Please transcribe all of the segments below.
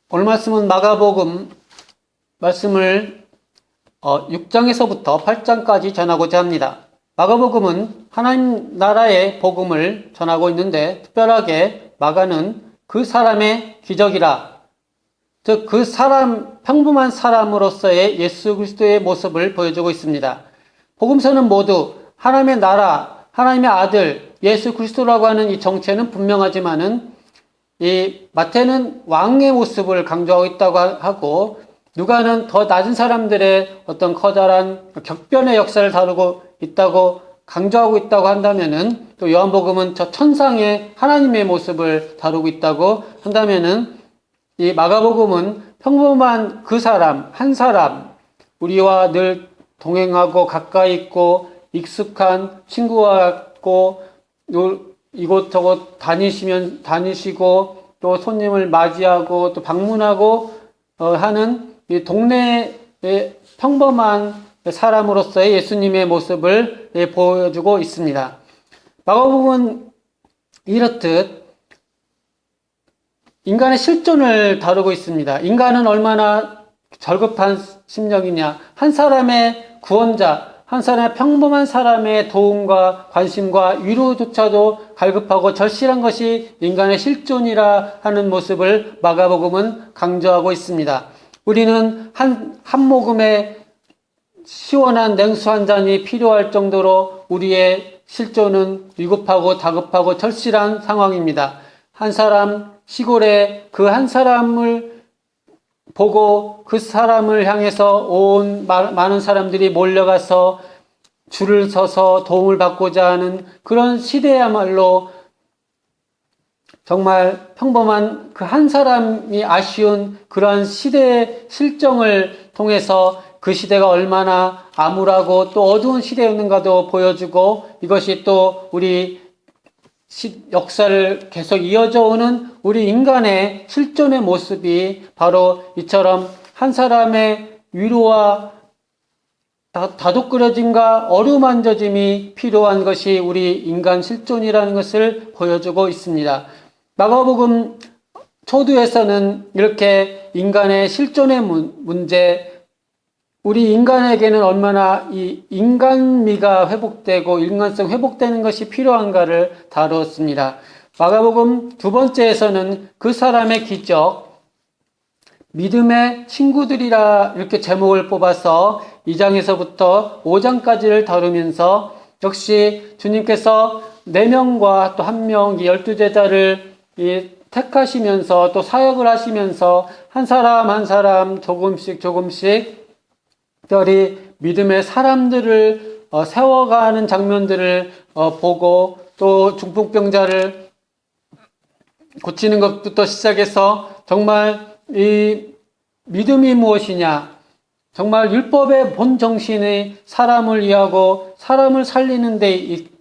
오늘 말씀은 마가복음 말씀을 6장에서부터 8장까지 전하고자 합니다. 마가복음은 하나님 나라의 복음을 전하고 있는데 특별하게 마가는 그 사람의 기적이라, 즉 그 사람, 평범한 사람으로서의 예수 그리스도의 모습을 보여주고 있습니다. 복음서는 모두 하나님의 나라, 하나님의 아들 예수 그리스도라고 하는 이 정체는 분명하지만은 이 마태는 왕의 모습을 강조하고 있다고 하고, 누가는 더 낮은 사람들의 어떤 커다란 격변의 역사를 다루고 있다고 강조하고 있다고 한다면은, 또 요한복음은 저 천상의 하나님의 모습을 다루고 있다고 한다면은, 이 마가복음은 평범한 그 사람, 한 사람, 우리와 늘 동행하고 가까이 있고 익숙한 친구와 같고 이곳저곳 다니시고 또 손님을 맞이하고 또 방문하고 하는 이 동네의 평범한 사람으로서의 예수님의 모습을 보여주고 있습니다. 마가복음은 이렇듯 인간의 실존을 다루고 있습니다. 인간은 얼마나 절급한 심령이냐. 한 사람의 구원자, 한 사람의 평범한 사람의 도움과 관심과 위로조차도 갈급하고 절실한 것이 인간의 실존이라 하는 모습을 마가복음은 강조하고 있습니다. 우리는 한 모금의 시원한 냉수 한 잔이 필요할 정도로 우리의 실존은 위급하고 다급하고 절실한 상황입니다. 한 사람, 시골에 그 한 사람을 보고 그 사람을 향해서 온 많은 사람들이 몰려가서 줄을 서서 도움을 받고자 하는 그런 시대야말로 정말 평범한 그 한 사람이 아쉬운 그런 시대의 실정을 통해서 그 시대가 얼마나 암울하고 또 어두운 시대였는가도 보여주고, 이것이 또 우리 역사를 계속 이어져 오는 우리 인간의 실존의 모습이 바로 이처럼 한 사람의 위로와 다독거려짐과 어루만져짐이 필요한 것이 우리 인간 실존이라는 것을 보여주고 있습니다. 마가복음 초두에서는 이렇게 인간의 실존의 문제, 우리 인간에게는 얼마나 이 인간미가 회복되고 인간성 회복되는 것이 필요한가를 다루었습니다. 마가복음 두 번째에서는 그 사람의 기적, 믿음의 친구들이라 이렇게 제목을 뽑아서 2장에서부터 5장까지를 다루면서 역시 주님께서 4명과 또 1명, 12제자를 택하시면서 또 사역을 하시면서 한 사람 한 사람 조금씩 특별히 믿음의 사람들을 세워가는 장면들을 보고, 또 중풍병자를 고치는 것부터 시작해서 정말 이 믿음이 무엇이냐, 정말 율법의 본 정신이 사람을 위하고 사람을 살리는 데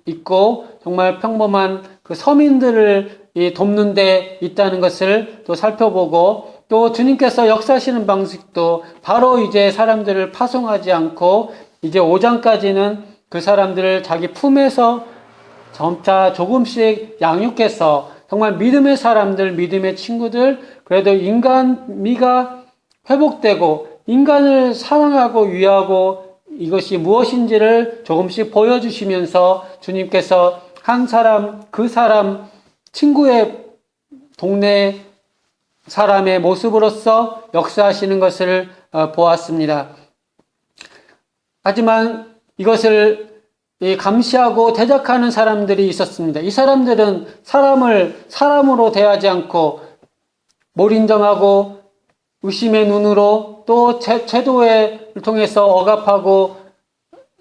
있고 정말 평범한 그 서민들을 돕는 데 있다는 것을 또 살펴보고, 또 주님께서 역사하시는 방식도 바로 이제 사람들을 파송하지 않고 이제 5장까지는 그 사람들을 자기 품에서 점차 조금씩 양육해서 정말 믿음의 사람들, 믿음의 친구들, 그래도 인간미가 회복되고 인간을 사랑하고 위하고 이것이 무엇인지를 조금씩 보여주시면서 주님께서 한 사람, 그 사람, 친구의 동네 사람의 모습으로서 역사하시는 것을 보았습니다. 하지만 이것을 감시하고 대적하는 사람들이 있었습니다. 이 사람들은 사람을 사람으로 대하지 않고 몰인정하고 의심의 눈으로 또 제도를 통해서 억압하고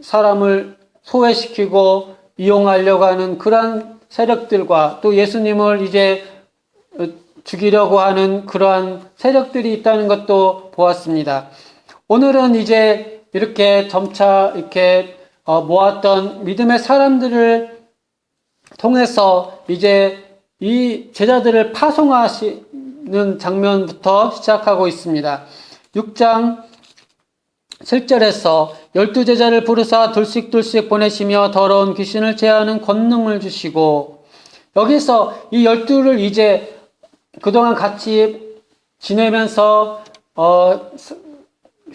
사람을 소외시키고 이용하려고 하는 그러한 세력들과 또 예수님을 이제 죽이려고 하는 그러한 세력들이 있다는 것도 보았습니다. 오늘은 이제 이렇게 점차 이렇게 모았던 믿음의 사람들을 통해서 이제 이 제자들을 파송하시는 장면부터 시작하고 있습니다. 6장 7절에서 12제자를 부르사 둘씩 보내시며 더러운 귀신을 제하는 권능을 주시고, 여기서 이 12를 이제 그동안 같이 지내면서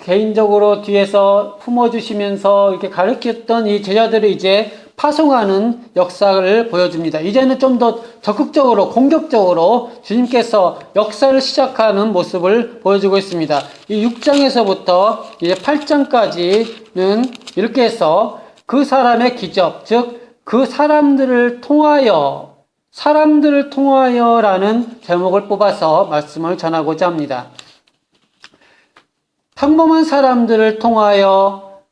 개인적으로 뒤에서 품어주시면서 이렇게 가르쳤던 이 제자들을 이제 파송하는 역사를 보여줍니다. 이제는 좀 더 적극적으로, 공격적으로 주님께서 역사를 시작하는 모습을 보여주고 있습니다. 이 6장에서부터 이제 8장까지는 이렇게 해서 그 사람의 기적, 즉 그 사람들을 통하여라는 제목을 뽑아서 말씀을 전하고자 합니다. 평범한 사람들을 통하여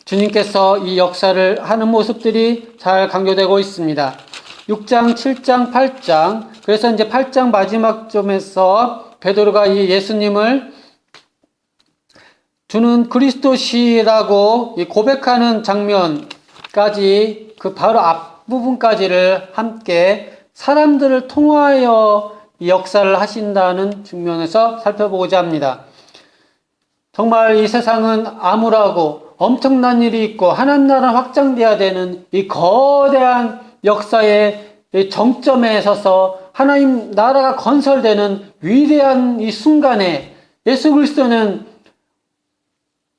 주님께서 이 역사를 하는 모습들이 잘 강조되고 있습니다. 6장, 7장, 8장. 그래서 이제 8장 마지막 점에서 베드로가 이 예수님을 주는 그리스도시라고 고백하는 장면까지 그 바로 앞부분까지를 함께 사람들을 통하여 이 역사를 하신다는 측면에서 살펴보고자 합니다. 정말 이 세상은 암울하고 엄청난 일이 있고 하나님 나라는 확장돼야 되는 이 거대한 역사의 정점에 서서 하나님 나라가 건설되는 위대한 이 순간에 예수 그리스도는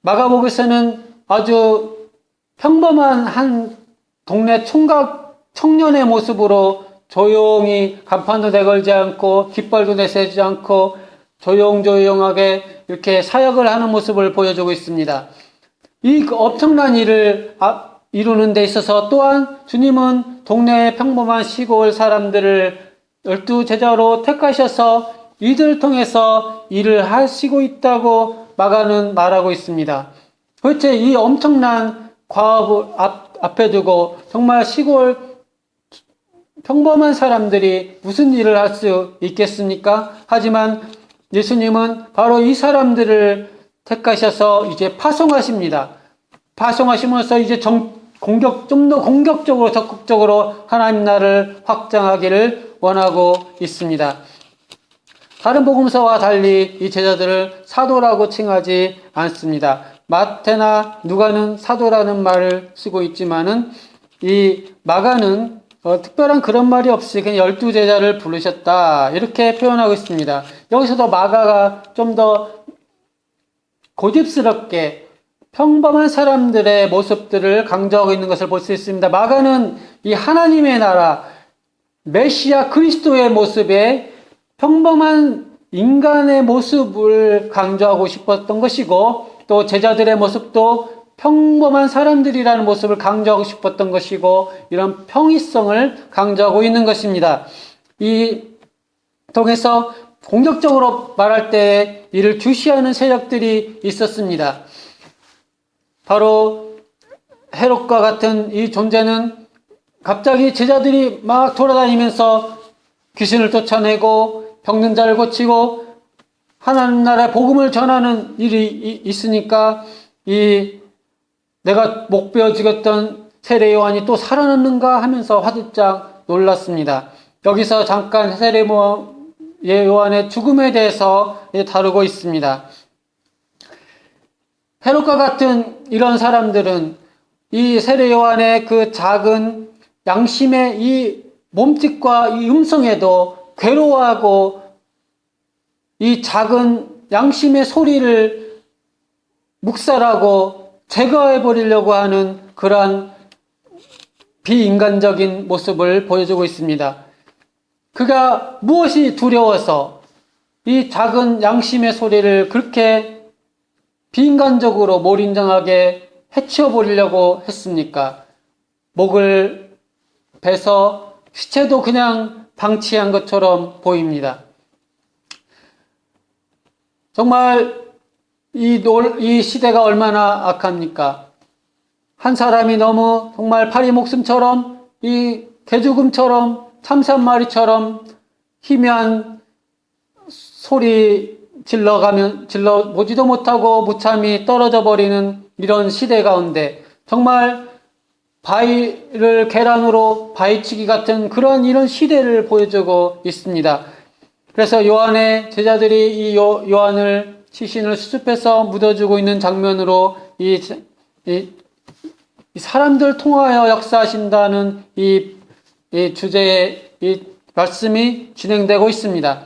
마가복음에서는 아주 평범한 한 동네 총각 청년의 모습으로 조용히 간판도 내걸지 않고 깃발도 내세우지 않고 조용조용하게 이렇게 사역을 하는 모습을 보여주고 있습니다. 이 엄청난 일을 이루는 데 있어서 또한 주님은 동네의 평범한 시골 사람들을 12제자로 택하셔서 이들을 통해서 일을 하시고 있다고 마가는 말하고 있습니다. 도대체 이 엄청난 과업을 앞에 두고 정말 시골 평범한 사람들이 무슨 일을 할 수 있겠습니까? 하지만 예수님은 바로 이 사람들을 택하셔서 이제 파송하십니다. 파송하시면서 이제 좀 더 공격적으로 적극적으로 하나님 나라를 확장하기를 원하고 있습니다. 다른 복음서와 달리 이 제자들을 사도라고 칭하지 않습니다. 마태나 누가는 사도라는 말을 쓰고 있지만은 이 마가는 특별한 그런 말이 없이 그냥 12제자를 부르셨다 이렇게 표현하고 있습니다. 여기서도 마가가 좀 더 고집스럽게 평범한 사람들의 모습들을 강조하고 있는 것을 볼 수 있습니다. 마가는 이 하나님의 나라 메시아 그리스도의 모습에 평범한 인간의 모습을 강조하고 싶었던 것이고 또 제자들의 모습도 평범한 사람들이라는 모습을 강조하고 싶었던 것이고 이런 평이성을 강조하고 있는 것입니다. 이 통해서 공격적으로 말할 때 이를 주시하는 세력들이 있었습니다. 바로 헤롯과 같은 이 존재는 갑자기 제자들이 막 돌아다니면서 귀신을 쫓아내고 병든 자를 고치고 하나님 나라의 복음을 전하는 일이 있으니까 내가 목베어 죽였던 세례 요한이 또 살아났는가 하면서 화들짝 놀랐습니다. 여기서 잠깐 세례 요한의 죽음에 대해서 다루고 있습니다. 헤롯과 같은 이런 사람들은 이 세례 요한의 그 작은 양심의 이 몸짓과 이 음성에도 괴로워하고 이 작은 양심의 소리를 묵살하고 제거해 버리려고 하는 그러한 비인간적인 모습을 보여주고 있습니다. 그가 무엇이 두려워서 이 작은 양심의 소리를 그렇게 비인간적으로 몰인정하게 해치워 버리려고 했습니까? 목을 베서 시체도 그냥 방치한 것처럼 보입니다. 정말 이 시대가 얼마나 악합니까? 한 사람이 너무 정말 파리 목숨처럼 이 개죽음처럼 참새마리처럼 희미한 소리 질러보지도 못하고 무참히 떨어져 버리는 이런 시대 가운데 정말 바위를 계란으로 바위치기 같은 그런 이런 시대를 보여주고 있습니다. 그래서 요한의 제자들이 이 요한을 시신을 수습해서 묻어주고 있는 장면으로 이 사람들 통하여 역사하신다는 이 주제의 이 말씀이 진행되고 있습니다.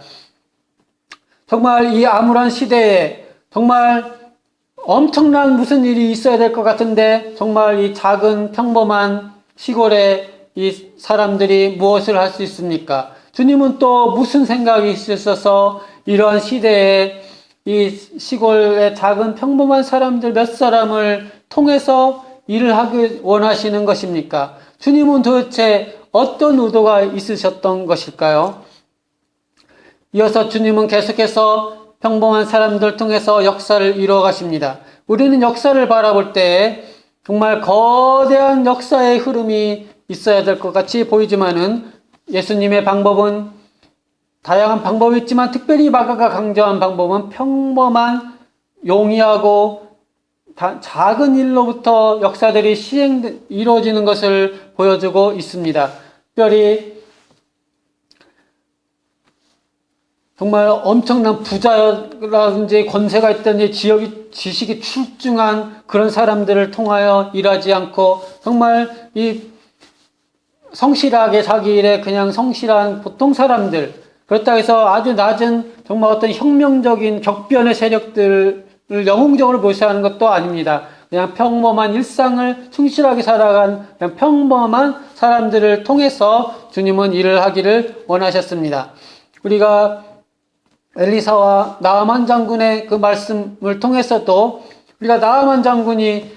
정말 이 암울한 시대에 정말 엄청난 무슨 일이 있어야 될 것 같은데 정말 이 작은 평범한 시골의 이 사람들이 무엇을 할 수 있습니까? 주님은 또 무슨 생각이 있으셔서 이러한 시대에 이 시골의 작은 평범한 사람들 몇 사람을 통해서 일을 하기 원하시는 것입니까? 주님은 도대체 어떤 의도가 있으셨던 것일까요? 이어서 주님은 계속해서 평범한 사람들 통해서 역사를 이루어 가십니다. 우리는 역사를 바라볼 때 정말 거대한 역사의 흐름이 있어야 될 것 같이 보이지만은 예수님의 방법은 다양한 방법이 있지만 특별히 마가가 강조한 방법은 평범한 용이하고 작은 일로부터 역사들이 이루어지는 것을 보여주고 있습니다. 특별히 정말 엄청난 부자라든지 권세가 있든지 지식이 출중한 그런 사람들을 통하여 일하지 않고 정말 이 성실하게 자기 일에 그냥 성실한 보통 사람들, 그렇다고 해서 아주 낮은 정말 어떤 혁명적인 격변의 세력들을 영웅적으로 묘사하는 것도 아닙니다. 그냥 평범한 일상을 충실하게 살아간 그냥 평범한 사람들을 통해서 주님은 일을 하기를 원하셨습니다. 우리가 엘리사와 나아만 장군의 그 말씀을 통해서도 우리가 나아만 장군이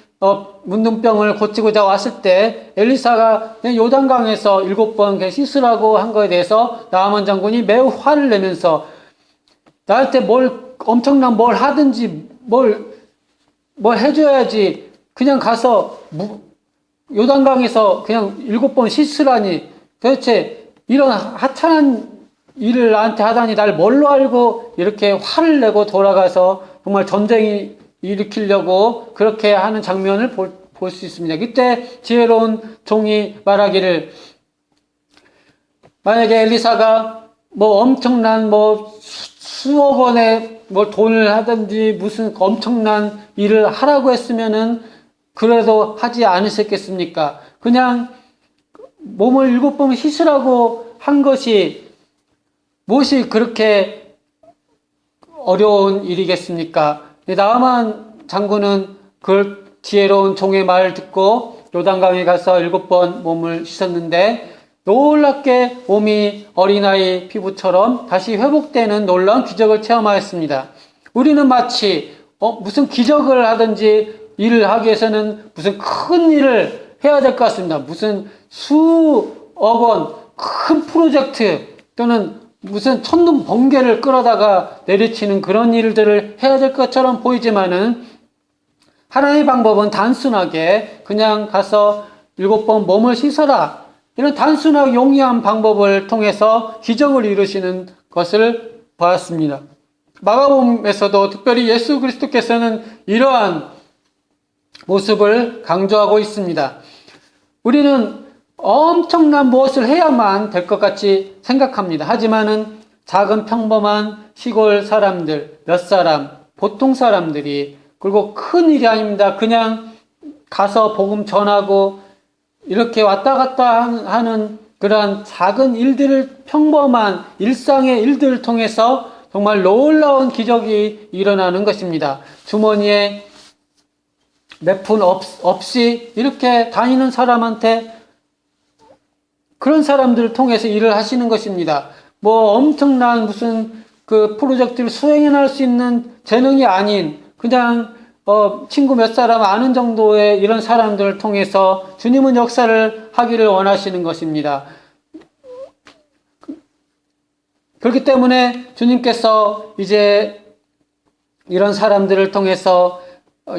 문둥병을 고치고자 왔을 때 엘리사가 요단강에서 7번 씻으라고 한 거에 대해서 나아만 장군이 매우 화를 내면서 나한테 엄청난 뭘 하든지 뭘 해줘야지 그냥 가서 요단강에서 그냥 7번 씻으라니 도대체 이런 하찮은 일을 나한테 하다니 날 뭘로 알고 이렇게 화를 내고 돌아가서 정말 전쟁이 일으키려고 그렇게 하는 장면을 볼 수 있습니다. 그때 지혜로운 종이 말하기를 만약에 엘리사가 엄청난 수억 원의 돈을 하든지 무슨 엄청난 일을 하라고 했으면은 그래도 하지 않으셨겠습니까? 그냥 몸을 7번 씻으라고 한 것이 무엇이 그렇게 어려운 일이겠습니까? 나아만 장군은 그 지혜로운 종의 말을 듣고 요단강에 가서 7번 몸을 씻었는데 놀랍게 몸이 어린아이 피부처럼 다시 회복되는 놀라운 기적을 체험하였습니다. 우리는 마치 무슨 기적을 하든지 일을 하기 위해서는 무슨 큰 일을 해야 될 것 같습니다. 무슨 수억 원 큰 프로젝트 또는 무슨 천둥 번개를 끌어다가 내리치는 그런 일들을 해야 될 것처럼 보이지만은 하나님의 방법은 단순하게 그냥 가서 7번 몸을 씻어라. 이런 단순하고 용이한 방법을 통해서 기적을 이루시는 것을 보았습니다. 마가복음에서도 특별히 예수 그리스도께서는 이러한 모습을 강조하고 있습니다. 우리는 엄청난 무엇을 해야만 될 것 같이 생각합니다. 하지만은 작은 평범한 시골 사람들, 몇 사람, 보통 사람들이 그리고 큰 일이 아닙니다. 그냥 가서 복음 전하고 이렇게 왔다 갔다 하는 그러한 작은 일들을 평범한 일상의 일들을 통해서 정말 놀라운 기적이 일어나는 것입니다. 주머니에 몇 푼 없이 이렇게 다니는 사람한테 그런 사람들을 통해서 일을 하시는 것입니다. 엄청난 무슨 그 프로젝트를 수행해낼 수 있는 재능이 아닌 그냥 친구 몇 사람 아는 정도의 이런 사람들을 통해서 주님은 역사를 하기를 원하시는 것입니다. 그렇기 때문에 주님께서 이제 이런 사람들을 통해서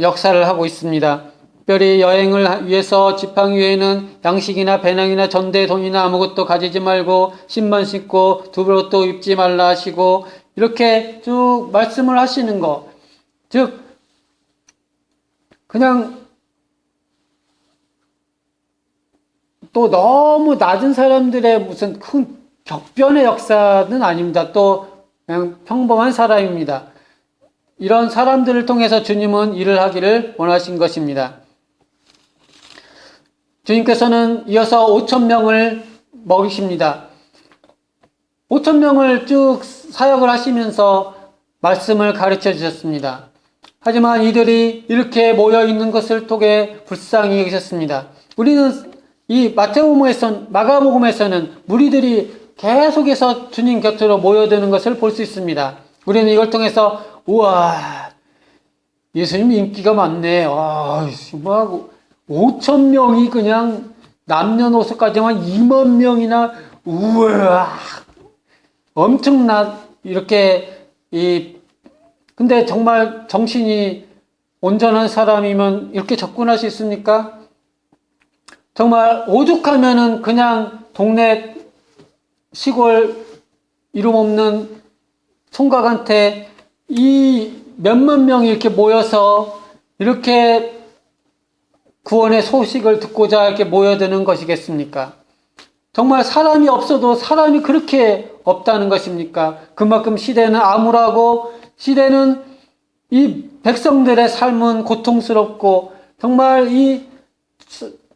역사를 하고 있습니다. 특별히 여행을 위해서 지팡이 외에는 양식이나 배낭이나 전대 돈이나 아무것도 가지지 말고 신만 신고 두벌옷도 입지 말라 하시고 이렇게 쭉 말씀을 하시는 것. 즉 그냥 또 너무 낮은 사람들의 무슨 큰 격변의 역사는 아닙니다. 또 그냥 평범한 사람입니다. 이런 사람들을 통해서 주님은 일을 하기를 원하신 것입니다. 주님께서는 이어서 5,000명을 먹이십니다. 5,000명을 쭉 사역을 하시면서 말씀을 가르쳐 주셨습니다. 하지만 이들이 이렇게 모여 있는 것을 통해 불쌍히 여기셨습니다. 우리는 이 마가복음에서는 무리들이 계속해서 주님 곁으로 모여드는 것을 볼 수 있습니다. 우리는 이걸 통해서 우와, 예수님 인기가 많네. 뭐 5천 명이 그냥 남녀노소까지만 2만 명이나 우와, 엄청나 이렇게 근데 정말 정신이 온전한 사람이면 이렇게 접근할 수 있습니까? 정말 오죽하면은 그냥 동네 시골 이름 없는 총각한테 이 몇만 명이 이렇게 모여서 이렇게 구원의 소식을 듣고자 이렇게 모여드는 것이겠습니까? 정말 사람이 없어도 사람이 그렇게 없다는 것입니까? 그만큼 시대는 암울하고 시대는 이 백성들의 삶은 고통스럽고 정말 이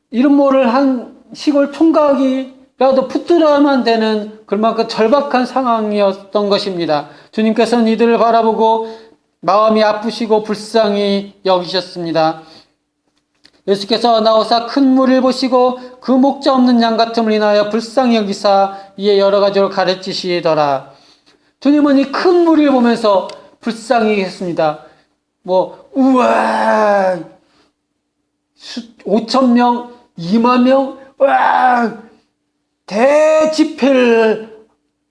이름 모를 한 시골 총각이라도 붙들어야만 되는 그만큼 절박한 상황이었던 것입니다. 주님께서는 이들을 바라보고 마음이 아프시고 불쌍히 여기셨습니다. 예수께서 나오사 큰 무리를 보시고 그 목자 없는 양 같음을 인하여 불쌍히 여기사 이에 여러 가지로 가르치시더라. 주님은 이 큰 무리를 보면서 불쌍히 했습니다. 우와, 5천 명, 2만 명, 와, 대집회를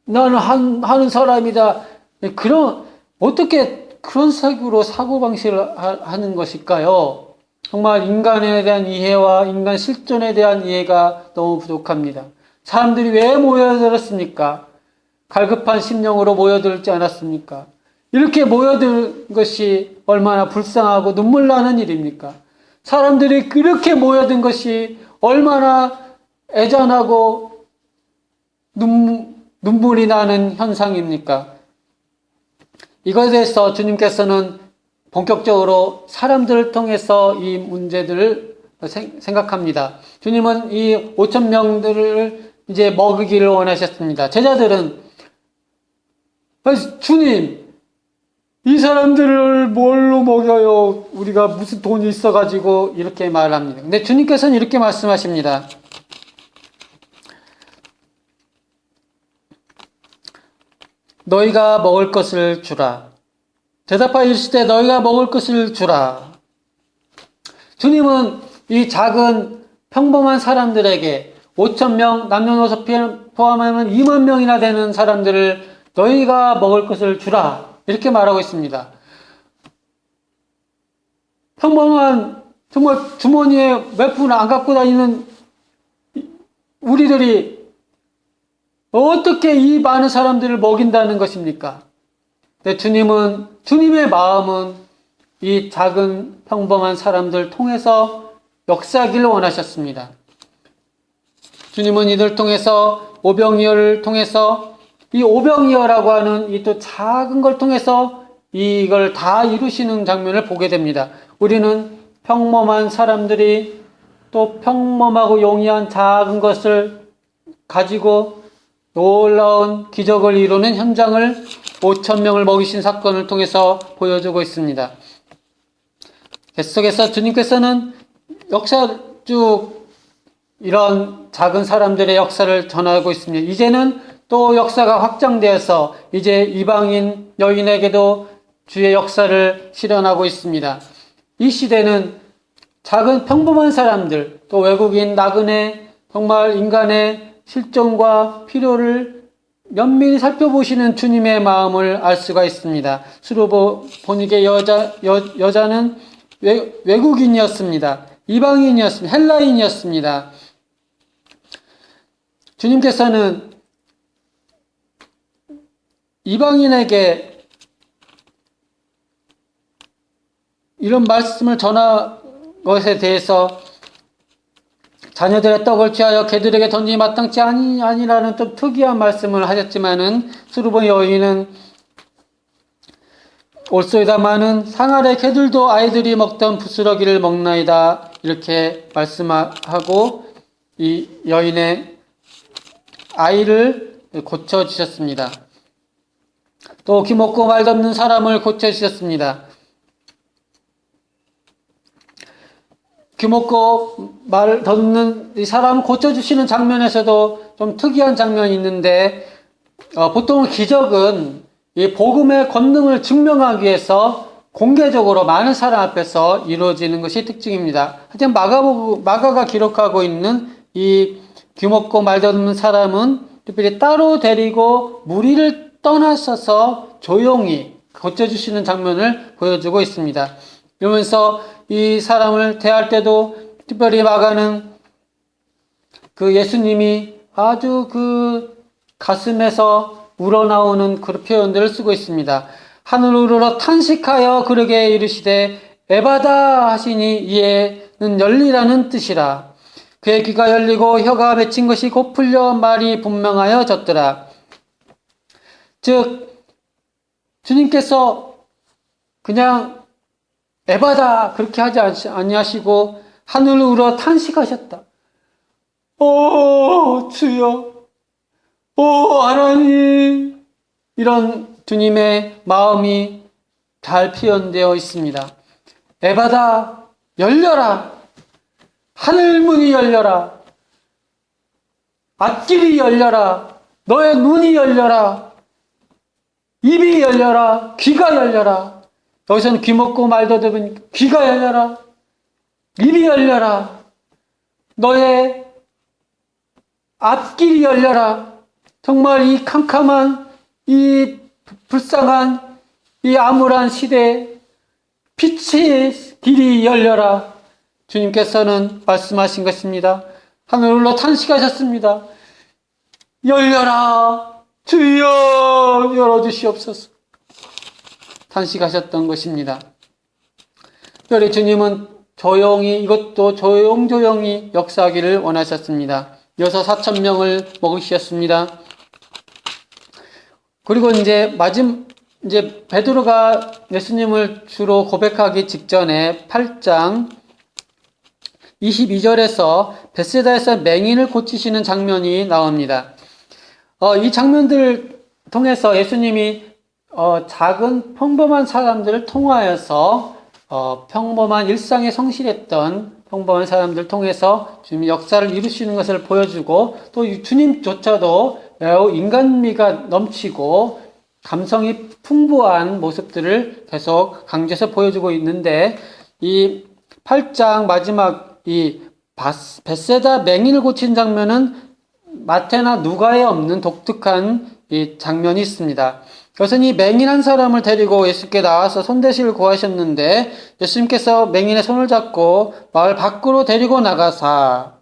나는 하는 사람이다. 어떻게 그런 식으로 사고방식을 하는 것일까요? 정말 인간에 대한 이해와 인간 실존에 대한 이해가 너무 부족합니다. 사람들이 왜 모여들었습니까? 갈급한 심령으로 모여들지 않았습니까? 이렇게 모여든 것이 얼마나 불쌍하고 눈물 나는 일입니까? 사람들이 그렇게 모여든 것이 얼마나 애잔하고 눈물이 나는 현상입니까? 이것에 대해서 주님께서는 본격적으로 사람들을 통해서 이 문제들을 생각합니다. 주님은 이 5천 명들을 이제 먹이기를 원하셨습니다. 제자들은 주님, 이 사람들을 뭘로 먹여요? 우리가 무슨 돈이 있어가지고 이렇게 말합니다. 근데 주님께서는 이렇게 말씀하십니다. 너희가 먹을 것을 주라. 대답하여 이르시되 너희가 먹을 것을 주라. 주님은 이 작은 평범한 사람들에게 5천 명 남녀노소 포함하면 2만 명이나 되는 사람들을 너희가 먹을 것을 주라. 이렇게 말하고 있습니다. 평범한 정말 주머니에 몇 푼 안 갖고 다니는 우리들이 어떻게 이 많은 사람들을 먹인다는 것입니까? 근데 주님의 마음은 이 작은 평범한 사람들 통해서 역사하기를 원하셨습니다. 주님은 이들 통해서 오병이어를 통해서 이 오병이어라고 하는 이 또 작은 걸 통해서 이걸 다 이루시는 장면을 보게 됩니다. 우리는 평범한 사람들이 또 평범하고 용이한 작은 것을 가지고 놀라운 기적을 이루는 현장을 5천 명을 먹이신 사건을 통해서 보여주고 있습니다. 계속해서 주님께서는 이런 작은 사람들의 역사를 전하고 있습니다. 이제는 또 역사가 확장되어서 이제 이방인 여인에게도 주의 역사를 실현하고 있습니다. 이 시대는 작은 평범한 사람들, 또 외국인, 나그네, 정말 인간의 실존과 필요를 면밀히 살펴보시는 주님의 마음을 알 수가 있습니다. 수르보니게 여자는 외국인이었습니다. 이방인이었습니다. 헬라인이었습니다. 주님께서는 이방인에게 이런 말씀을 전한 것에 대해서 자녀들의 떡을 취하여 개들에게 던지기 마땅치 아니라는 좀 특이한 말씀을 하셨지만은 수르보니 여인은 올소이다마는 상아래 개들도 아이들이 먹던 부스러기를 먹나이다 이렇게 말씀하고 이 여인의 아이를 고쳐주셨습니다. 또 귀먹고 말없는 사람을 고쳐주셨습니다. 귀먹고 말없는 이 사람 고쳐주시는 장면에서도 좀 특이한 장면이 있는데, 보통 기적은 이 복음의 권능을 증명하기 위해서 공개적으로 많은 사람 앞에서 이루어지는 것이 특징입니다. 하지만 마가가 기록하고 있는 이 귀먹고 말없는 사람은 특별히 따로 데리고 무리를 떠나셔서 조용히 고쳐주시는 장면을 보여주고 있습니다. 이러면서 이 사람을 대할 때도 특별히 마가는 그 예수님이 아주 그 가슴에서 우러나오는 그런 표현들을 쓰고 있습니다. 하늘을 우러러 탄식하여 그러게 이르시되 에바다 하시니 이에는 열리라는 뜻이라. 그의 귀가 열리고 혀가 맺힌 것이 곧 풀려 말이 분명하여졌더라. 즉 주님께서 그냥 에바다 그렇게 하지 아니하시고 하늘을 우러 탄식하셨다. 오 주여, 오 하나님, 이런 주님의 마음이 잘 표현되어 있습니다. 에바다, 열려라. 하늘 문이 열려라. 앞길이 열려라. 너의 눈이 열려라. 입이 열려라. 귀가 열려라. 여기서는 귀먹고 말도 들으니 귀가 열려라. 입이 열려라. 너의 앞길이 열려라. 정말 이 캄캄한, 이 불쌍한, 이 암울한 시대에 빛의 길이 열려라. 주님께서는 말씀하신 것입니다. 하늘로 탄식하셨습니다. 열려라. 주여 열어주시옵소서. 탄식하셨던 것입니다. 특별히 주님은 조용히, 이것도 조용조용히 역사하기를 원하셨습니다. 이어서 4,000명을 먹으셨습니다. 그리고 이제 베드로가 예수님을 주로 고백하기 직전에 8장 22절에서 벳세다에서 맹인을 고치시는 장면이 나옵니다. 이 장면들을 통해서 예수님이 작은 평범한 사람들을 통하여서 평범한 일상에 성실했던 평범한 사람들을 통해서 주님이 역사를 이루시는 것을 보여주고, 또 주님조차도 매우 인간미가 넘치고 감성이 풍부한 모습들을 계속 강조해서 보여주고 있는데, 이 8장 마지막 이 벳세다 맹인을 고친 장면은 마태나 누가에 없는 독특한 이 장면이 있습니다. 그것은 이 맹인 한 사람을 데리고 예수께 나와서 손대시를 구하셨는데, 예수님께서 맹인의 손을 잡고 마을 밖으로 데리고 나가사,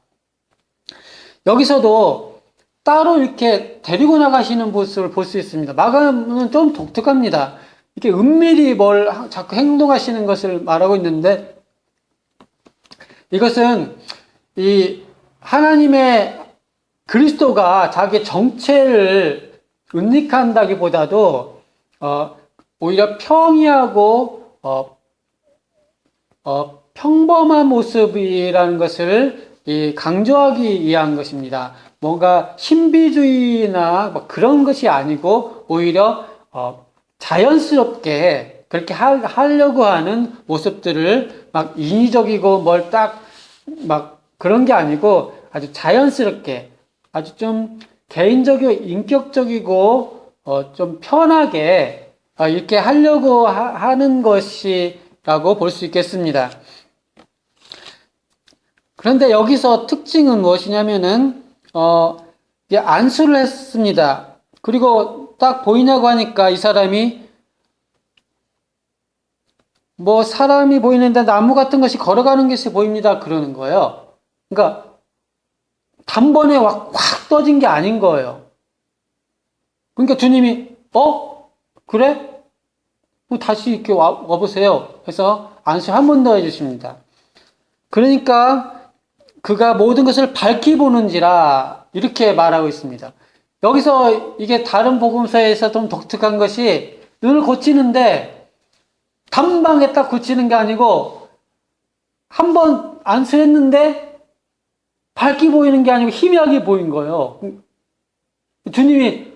여기서도 따로 이렇게 데리고 나가시는 모습을 볼 수 있습니다. 마가는 좀 독특합니다. 이렇게 은밀히 뭘 자꾸 행동하시는 것을 말하고 있는데, 이것은 이 하나님의 그리스도가 자기의 정체를 은닉한다기보다도 오히려 평이하고 평범한 모습이라는 것을 강조하기 위한 것입니다. 뭔가 신비주의나 뭐 그런 것이 아니고 오히려 자연스럽게 그렇게 하려고 하는 모습들을 막 인위적이고 뭘 막 그런 게 아니고 아주 자연스럽게, 아주 좀 개인적이고 인격적이고 좀 편하게 이렇게 하려고 하는 것이라고 볼 수 있겠습니다. 그런데 여기서 특징은 무엇이냐면은 안수를 했습니다. 그리고 딱 보이냐고 하니까 이 사람이 뭐 사람이 보이는데 나무 같은 것이 걸어가는 것이 보입니다. 그러는 거예요. 그러니까 단번에 확 떠진 게 아닌 거예요. 그러니까 주님이 그래? 그럼 다시 이렇게 와보세요. 해서 안수 한 번 더 해주십니다. 그러니까 그가 모든 것을 밝히 보는지라 이렇게 말하고 있습니다. 여기서 이게 다른 복음서에서 좀 독특한 것이, 눈을 고치는데 단방에 딱 고치는 게 아니고 한 번 안수했는데 밝게 보이는 게 아니고 희미하게 보인 거예요. 주님이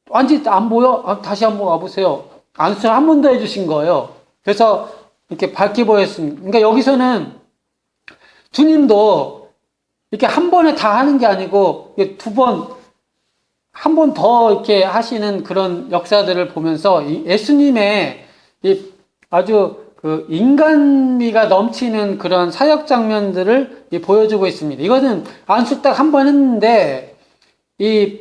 완전히 안 보여? 다시 한번 와보세요. 안수를 한 번 더 해주신 거예요. 그래서 이렇게 밝게 보였습니다. 그러니까 여기서는 주님도 이렇게 한 번에 다 하는 게 아니고 두 번, 한 번 더 이렇게 하시는 그런 역사들을 보면서 예수님의 이 아주 그 인간미가 넘치는 그런 사역 장면들을 보여주고 있습니다. 이거는 안수 딱 한 번 했는데 이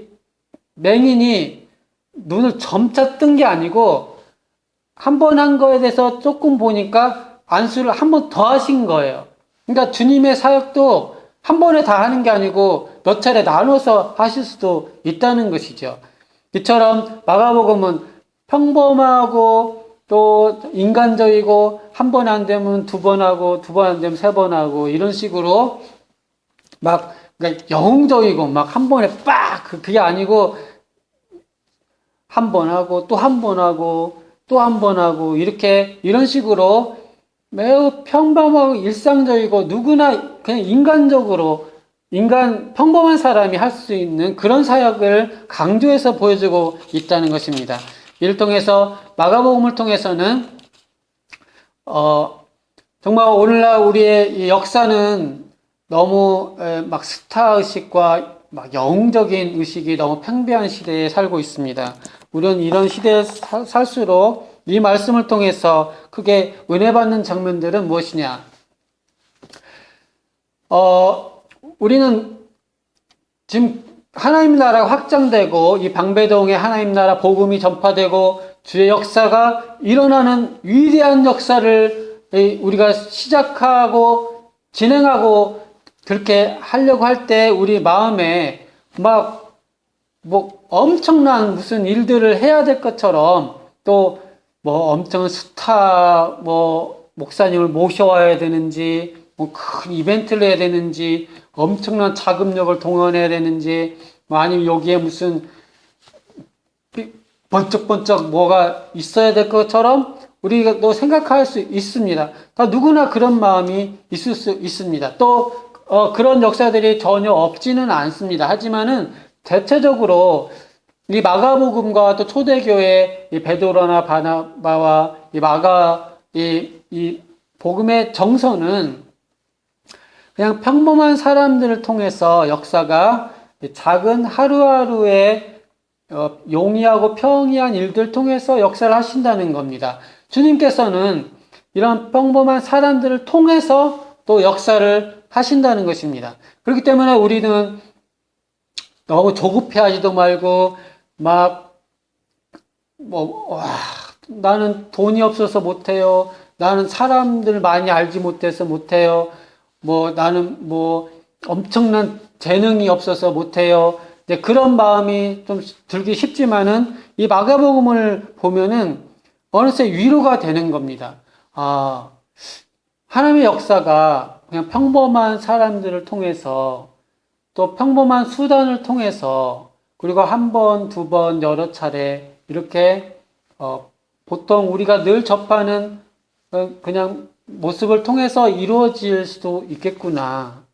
맹인이 눈을 점차 뜬 게 아니고 한 번 한 거에 대해서 조금 보니까 안수를 한 번 더 하신 거예요. 그러니까 주님의 사역도 한 번에 다 하는 게 아니고 몇 차례 나눠서 하실 수도 있다는 것이죠. 이처럼 마가복음은 평범하고 또 인간적이고 한 번 안 되면 두 번 하고 두 번 안 되면 세 번 하고 이런 식으로 막 그러니까 영웅적이고 막 한 번에 빡 그게 아니고 한 번 하고 또 한 번 하고 또 한 번 하고 이렇게 이런 식으로 매우 평범하고 일상적이고 누구나 그냥 인간적으로 평범한 사람이 할 수 있는 그런 사역을 강조해서 보여주고 있다는 것입니다. 이를 통해서 마가복음을 통해서는 정말 오늘날 우리의 이 역사는 너무 막 스타 의식과 막 영웅적인 의식이 너무 팽배한 시대에 살고 있습니다. 우리는 이런 시대에 살수록 이 말씀을 통해서 크게 은혜 받는 장면들은 무엇이냐? 우리는 지금 하나님 나라가 확장되고 이 방배동에 하나님 나라 복음이 전파되고 주의 역사가 일어나는 위대한 역사를 우리가 시작하고 진행하고 그렇게 하려고 할 때 우리 마음에 막 뭐 엄청난 무슨 일들을 해야 될 것처럼 또 뭐 엄청난 스타 뭐 목사님을 모셔와야 되는지 뭐 큰 이벤트를 해야 되는지 엄청난 자금력을 동원해야 되는지 뭐 아니면 여기에 무슨 번쩍번쩍 뭐가 있어야 될 것처럼 우리가 또 생각할 수 있습니다. 다 누구나 그런 마음이 있을 수 있습니다. 또 그런 역사들이 전혀 없지는 않습니다. 하지만은 대체적으로 이 마가복음과 또 초대교회 이 베드로나 바나바와 이 마가 이 복음의 정서는 그냥 평범한 사람들을 통해서 역사가 작은 하루하루의 용이하고 평이한 일들 통해서 역사를 하신다는 겁니다. 주님께서는 이런 평범한 사람들을 통해서 또 역사를 하신다는 것입니다. 그렇기 때문에 우리는 너무 조급해하지도 말고 나는 돈이 없어서 못해요. 나는 사람들 많이 알지 못해서 못해요. 나는 엄청난 재능이 없어서 못해요. 이제 그런 마음이 좀 들기 쉽지만은 이 마가복음을 보면은 어느새 위로가 되는 겁니다. 하나님의 역사가 그냥 평범한 사람들을 통해서 또 평범한 수단을 통해서 그리고 한 번, 두 번, 여러 차례 이렇게 보통 우리가 늘 접하는 그냥 모습을 통해서 이루어질 수도 있겠구나.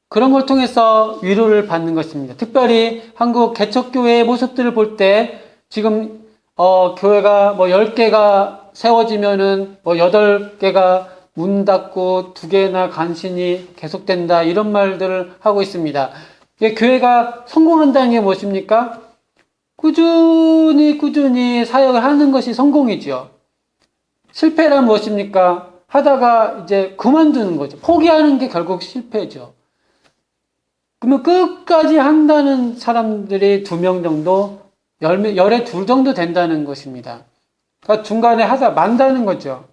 그런 걸 통해서 위로를 받는 것입니다. 특별히 한국 개척교회의 모습들을 볼 때 지금 교회가 10개가 세워지면은 8개가 문 닫고 2개나 간신히 계속된다 이런 말들을 하고 있습니다. 교회가 성공한다는 게 무엇입니까? 꾸준히 사역을 하는 것이 성공이죠. 실패란 무엇입니까? 하다가 이제 그만두는 거죠. 포기하는 게 결국 실패죠. 그러면 끝까지 한다는 사람들이 2명 정도, 10에 2 정도 된다는 것입니다. 그러니까 중간에 하다 만다는 거죠.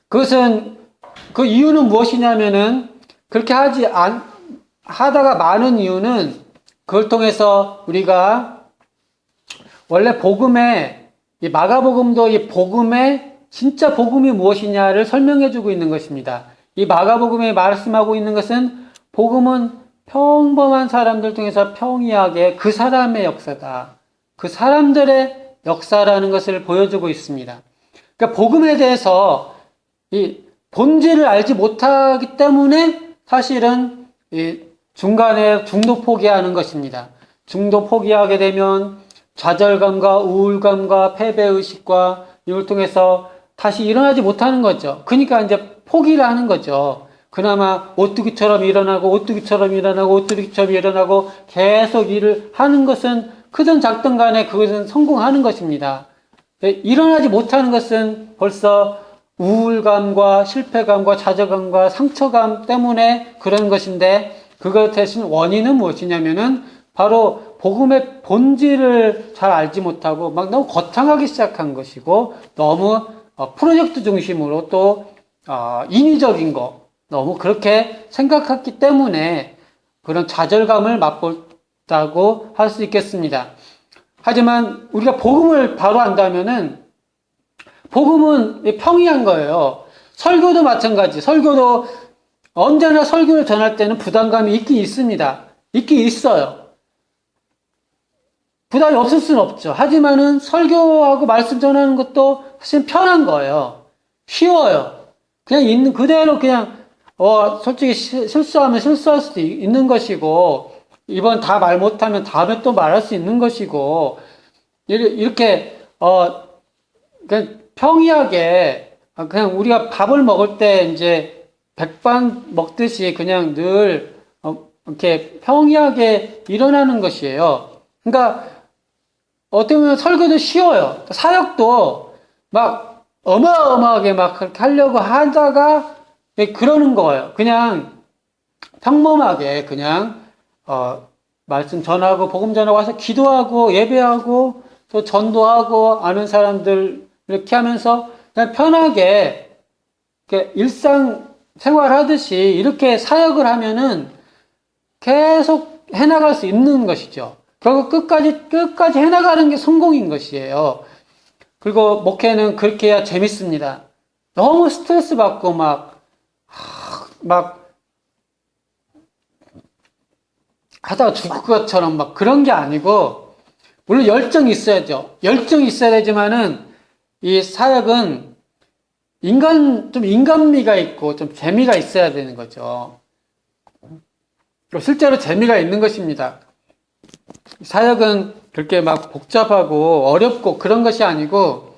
그것은, 그 이유는 무엇이냐면은, 그렇게 하다가 많은 이유는, 그걸 통해서 우리가, 원래 이 마가복음도 이 복음의, 진짜 복음이 무엇이냐를 설명해 주고 있는 것입니다. 이 마가복음에 말씀하고 있는 것은, 복음은 평범한 사람들 통해서 평이하게 그 사람의 역사다. 그 사람들의 역사라는 것을 보여주고 있습니다. 그러니까 복음에 대해서 이 본질을 알지 못하기 때문에 사실은 이 중간에 중도 포기하는 것입니다. 중도 포기하게 되면 좌절감과 우울감과 패배의식과 이걸 통해서 다시 일어나지 못하는 거죠. 그러니까 이제 포기를 하는 거죠. 그나마 오뚜기처럼 일어나고 오뚜기처럼 일어나고 오뚜기처럼 일어나고 계속 일을 하는 것은 크든 작든 간에 그것은 성공하는 것입니다. 일어나지 못하는 것은 벌써 우울감과 실패감과 좌절감과 상처감 때문에 그런 것인데 그것 대신 원인은 무엇이냐면은 바로 복음의 본질을 잘 알지 못하고 막 너무 거창하게 시작한 것이고 너무 프로젝트 중심으로 또 인위적인 거 너무 그렇게 생각했기 때문에 그런 좌절감을 맛봤다고 할 수 있겠습니다. 하지만 우리가 복음을 바로 안다면은 복음은 평이한 거예요. 설교도 마찬가지. 설교도 언제나 설교를 전할 때는 부담감이 있긴 있습니다. 있긴 있어요. 부담이 없을 수는 없죠. 하지만은 설교하고 말씀 전하는 것도 사실 편한 거예요. 쉬워요. 그냥 있는 그대로 그냥 솔직히 실수하면 실수할 수도 있는 것이고 이번 다 말 못하면 다음에 또 말할 수 있는 것이고 이렇게 그냥 평이하게 그냥 우리가 밥을 먹을 때 이제 백반 먹듯이 그냥 늘 이렇게 평이하게 일어나는 것이에요. 그러니까 어떻게 보면 설교도 쉬워요. 사역도 막 어마어마하게 막 그렇게 하려고 하다가 그러는 거예요. 그냥 평범하게 그냥 말씀 전하고 복음 전하고 와서 기도하고 예배하고 또 전도하고 아는 사람들 이렇게 하면서 그냥 편하게 이렇게 일상 생활하듯이 이렇게 사역을 하면은 계속 해나갈 수 있는 것이죠. 결국 끝까지 해나가는 게 성공인 것이에요. 그리고 목회는 그렇게 해야 재밌습니다. 너무 스트레스 받고 막 하다가 죽을 것처럼 막 그런 게 아니고, 물론 열정이 있어야죠. 열정이 있어야 되지만은, 이 사역은 좀 인간미가 있고 좀 재미가 있어야 되는 거죠. 실제로 재미가 있는 것입니다. 사역은 그렇게 막 복잡하고 어렵고 그런 것이 아니고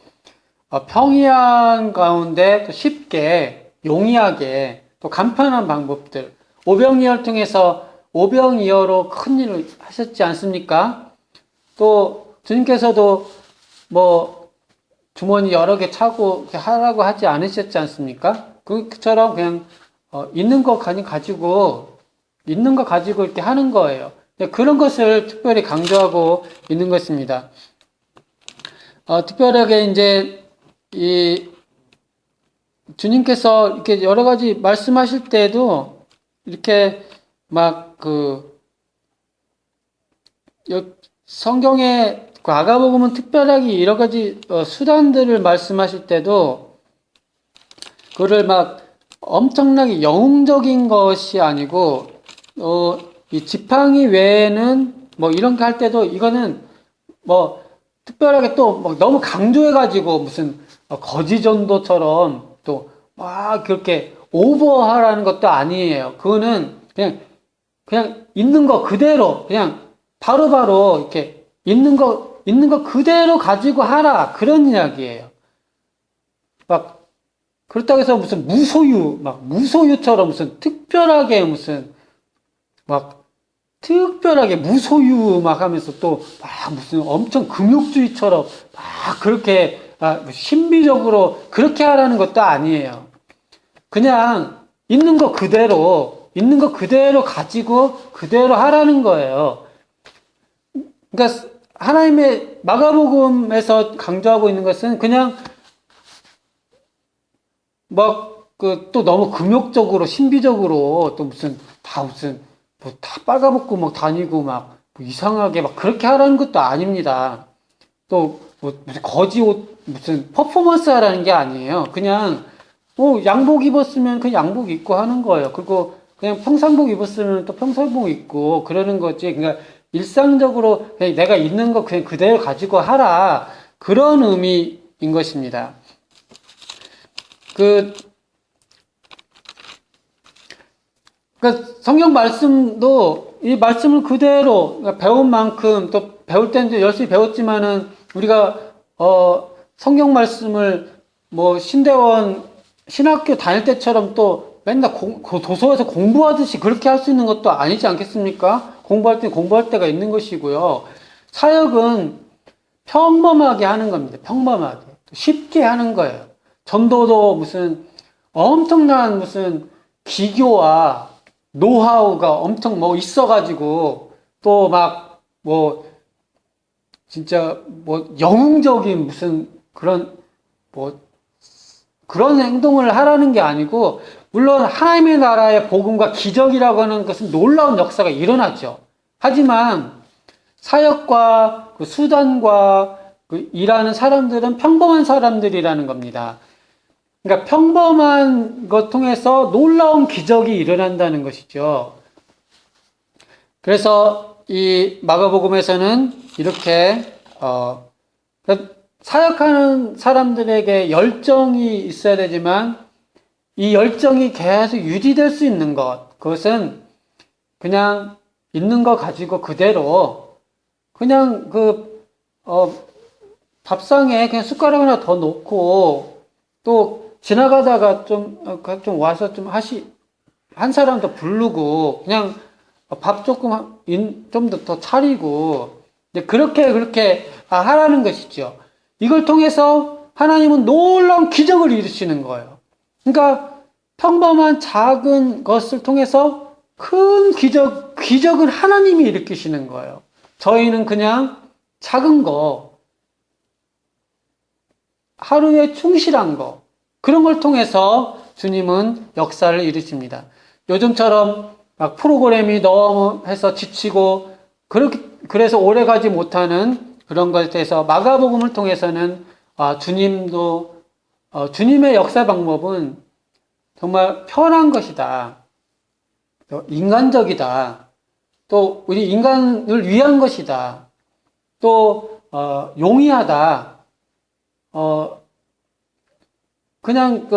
평이한 가운데 또 쉽게 용이하게 또 간편한 방법들 오병이어를 통해서 오병이어로 큰 일을 하셨지 않습니까? 또 주님께서도 뭐 주머니 여러 개 차고 하라고 하지 않으셨지 않습니까? 그처럼 그냥 있는 거 가지고 이렇게 하는 거예요. 그런 것을 특별히 강조하고 있는 것입니다. 특별하게 이제 이 주님께서 이렇게 여러 가지 말씀하실 때도 이렇게 막 성경에 마가복음은 특별하게 여러 가지 수단들을 말씀하실 때도 그거를 막 엄청나게 영웅적인 것이 아니고 이 지팡이 외에는 뭐 이런 거 할 때도 이거는 뭐 특별하게 또 뭐 너무 강조해가지고 무슨 거지전도처럼 또 막 그렇게 오버하라는 것도 아니에요. 그거는 그냥 있는 거 그대로 그냥 바로바로 이렇게 있는 거 그대로 가지고 하라 그런 이야기예요. 막 그렇다고 해서 무슨 무소유처럼 무슨 특별하게 무소유 막 하면서 또 막 무슨 엄청 금욕주의처럼 막 그렇게 신비적으로 그렇게 하라는 것도 아니에요. 그냥 있는 거 그대로 가지고 그대로 하라는 거예요. 그러니까 하나님의 마가복음에서 강조하고 있는 것은 그냥 또 너무 금욕적으로 신비적으로 또 다 빨가벗고 막 다니고 막 이상하게 막 그렇게 하라는 것도 아닙니다. 또 무슨 거지 옷 무슨 퍼포먼스 하라는 게 아니에요. 그냥 양복 입었으면 그 양복 입고 하는 거예요. 그리고 그냥 평상복 입었으면 또 평상복 입고 그러는 거지. 그러니까 일상적으로 그냥 내가 있는 거 그냥 그대로 가지고 하라. 그런 의미인 것입니다. 그러니까 성경 말씀도 이 말씀을 그대로 그러니까 배운 만큼 또 배울 때는 열심히 배웠지만은 우리가 성경 말씀을 뭐 신대원 신학교 다닐 때처럼 또 맨날 도서에서 공부하듯이 그렇게 할 수 있는 것도 아니지 않겠습니까? 공부할 때 공부할 때가 있는 것이고요. 사역은 평범하게 하는 겁니다. 평범하게. 쉽게 하는 거예요. 전도도 무슨 엄청난 무슨 기교와 노하우가 엄청 뭐 있어가지고 또 막 뭐 진짜 뭐 영웅적인 무슨 그런 뭐 그런 행동을 하라는 게 아니고 물론 하나님의 나라의 복음과 기적이라고 하는 것은 놀라운 역사가 일어나죠. 하지만 사역과 그 수단과 그 일하는 사람들은 평범한 사람들이라는 겁니다. 그러니까 평범한 것 통해서 놀라운 기적이 일어난다는 것이죠. 그래서 이 마가복음에서는 이렇게 사역하는 사람들에게 열정이 있어야 되지만 이 열정이 계속 유지될 수 있는 것, 그것은 그냥 있는 거 가지고 그대로 그냥 밥상에 그냥 숟가락 하나 더 놓고 또 지나가다가 좀 와서 한 사람 더 부르고 그냥 밥 조금 좀 더 차리고 그렇게 하라는 것이죠. 이걸 통해서 하나님은 놀라운 기적을 이루시는 거예요. 그러니까 평범한 작은 것을 통해서 큰 기적은 하나님이 일으키시는 거예요. 저희는 그냥 작은 거, 하루에 충실한 거, 그런 걸 통해서 주님은 역사를 이루십니다. 요즘처럼 막 프로그램이 너무 해서 지치고 그래서 오래가지 못하는 그런 것에 대해서 마가복음을 통해서는 주님의 역사 방법은 정말 편한 것이다. 또 인간적이다. 또 우리 인간을 위한 것이다. 또 용이하다. 그냥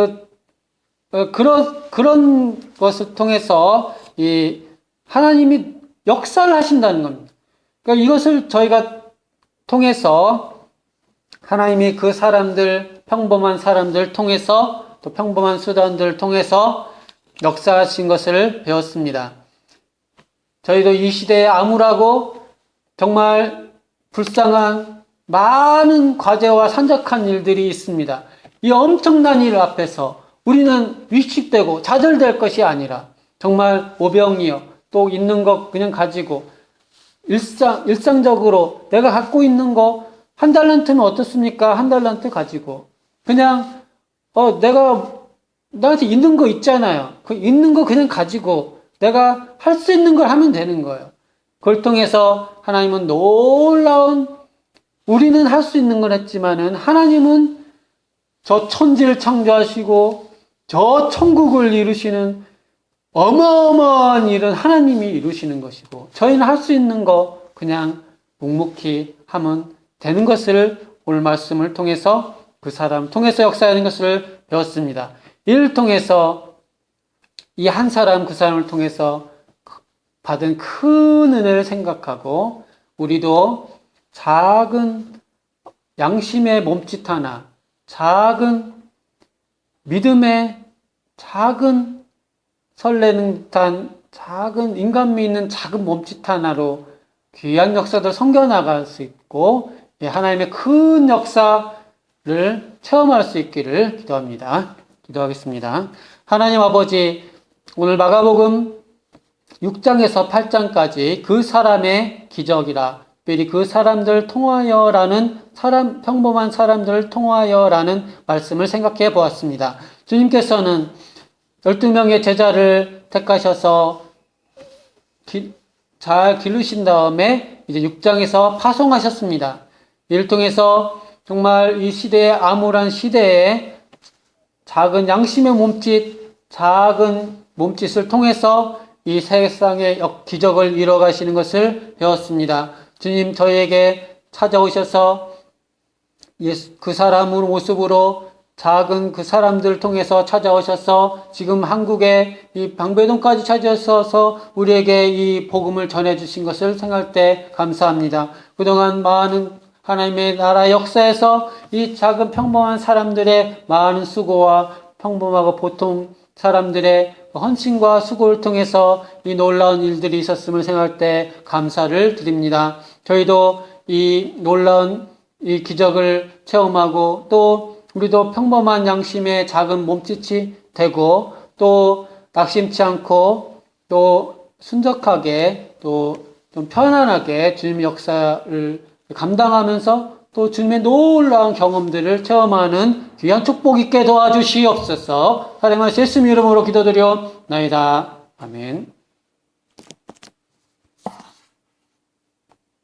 그런 것을 통해서 이 하나님이 역사를 하신다는 겁니다. 그러니까 이것을 저희가 통해서 하나님이 그 사람들, 평범한 사람들 통해서 또 평범한 수단들을 통해서 역사하신 것을 배웠습니다. 저희도 이 시대에 암울하고 정말 불쌍한 많은 과제와 산적한 일들이 있습니다. 이 엄청난 일 앞에서 우리는 위축되고 좌절될 것이 아니라 정말 오병이어 또 있는 것 그냥 가지고 일상적으로 내가 갖고 있는 거 한 달란트는 어떻습니까? 한 달란트 가지고 그냥 나한테 있는 거 있잖아요. 그 있는 거 그냥 가지고 내가 할 수 있는 걸 하면 되는 거예요. 그걸 통해서 하나님은 놀라운 우리는 할 수 있는 걸 했지만은 하나님은 저 천지를 창조하시고 저 천국을 이루시는 어마어마한 일은 하나님이 이루시는 것이고 저희는 할 수 있는 거 그냥 묵묵히 하면 되는 것을 오늘 말씀을 통해서 그 사람 통해서 역사하는 것을 배웠습니다. 이를 통해서 이 한 사람 그 사람을 통해서 받은 큰 은혜를 생각하고 우리도 작은 양심의 몸짓 하나, 작은 믿음의 작은 설레는 듯한 작은 인간미 있는 작은 몸짓 하나로 귀한 역사들 섬겨나갈 수 있고 하나님의 큰 역사를 체험할 수 있기를 기도합니다. 기도하겠습니다. 하나님 아버지, 오늘 마가복음 6장에서 8장까지 그 사람의 기적이라 특별히 그 사람들 통하여라는 평범한 사람들을 통하여라는 말씀을 생각해 보았습니다. 주님께서는 12명의 제자를 택하셔서 잘 기르신 다음에 이제 6장에서 파송하셨습니다. 이를 통해서 정말 이 시대의 암울한 시대에 작은 양심의 몸짓, 작은 몸짓을 통해서 이 세상의 기적을 이뤄가시는 것을 배웠습니다. 주님 저희에게 찾아오셔서 그 사람의 모습으로 작은 그 사람들을 통해서 찾아오셔서 지금 한국의 이 방배동까지 찾아오셔서 우리에게 이 복음을 전해주신 것을 생각할 때 감사합니다. 그동안 많은 하나님의 나라 역사에서 이 작은 평범한 사람들의 많은 수고와 평범하고 보통 사람들의 헌신과 수고를 통해서 이 놀라운 일들이 있었음을 생각할 때 감사를 드립니다. 저희도 이 놀라운 이 기적을 체험하고 또 우리도 평범한 양심의 작은 몸짓이 되고 또 낙심치 않고 또 순적하게 또 좀 편안하게 주님의 역사를 감당하면서 또 주님의 놀라운 경험들을 체험하는 귀한 축복 있게 도와주시옵소서. 사랑하는 예수님 이름으로 기도드려 나이다. 아멘.